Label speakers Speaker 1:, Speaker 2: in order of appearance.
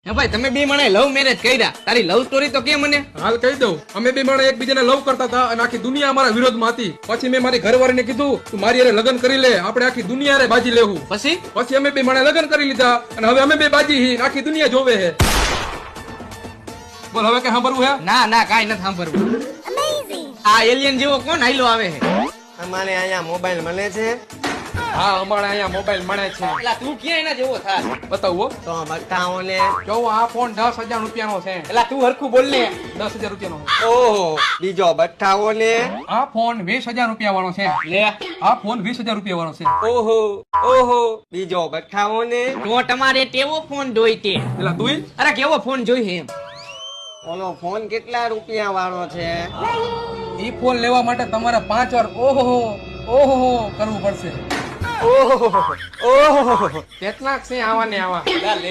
Speaker 1: હે ભાઈ તમે બે મને લવ મેરેજ કર્યા, તારી લવ સ્ટોરી તો કે મને.
Speaker 2: હાલ કહી દઉં, અમે બે માણસ એકબીજાને લવ કરતા હતા અને આખી દુનિયા અમારા વિરોધમાં હતી. પછી મેં મારી ઘરવાળીને કીધું તું મારી હારે લગ્ન કરી લે, આપણે આખી દુનિયા હારે બાજી લેવું. પછી અમે બે માણસ લગ્ન કરી લીધા અને હવે અમે બે બાજી હી, આખી દુનિયા જોવે હે. બોલ હવે કઈ સાંભળવું હે?
Speaker 1: ના ના કાઈ નથી સાંભળવું. આ એલિયન જેવો કોણ હાઈલો આવે છે?
Speaker 3: અમારે અહીંયા મોબાઈલ મળે છે.
Speaker 2: હા, અમારે અહીંયા મોબાઈલ મળે છે.
Speaker 1: એલા તું ક્યાં એના જેવો થાય?
Speaker 2: બતાવો
Speaker 3: તો બતાવોને.
Speaker 2: જો આ ફોન 10,000 રૂપિયાનો છે.
Speaker 1: એલા તું હરખું બોલ ને.
Speaker 2: 10,000 રૂપિયાનો છે.
Speaker 3: ઓહો, બીજો બતાવોને.
Speaker 2: આ ફોન 20,000 રૂપિયા વાળો છે.
Speaker 1: લે
Speaker 2: આ ફોન 20,000 રૂપિયા વાળો છે.
Speaker 3: ઓહો ઓહો, બીજો બતાવોને.
Speaker 1: તો તમારે કેવો ફોન જોઈ તે?
Speaker 2: એલા તું
Speaker 1: અરે કેવો ફોન જોઈ એમ?
Speaker 3: ઓલો ફોન કેટલા રૂપિયા વાળો છે?
Speaker 2: ઈ ફોન લેવા માટે તમારે 5 વાર ઓહો ઓહો કરવું પડશે.
Speaker 3: ઓહો ઓહો,
Speaker 2: કેટલાક છે આવા ને આવા.
Speaker 1: એલા લે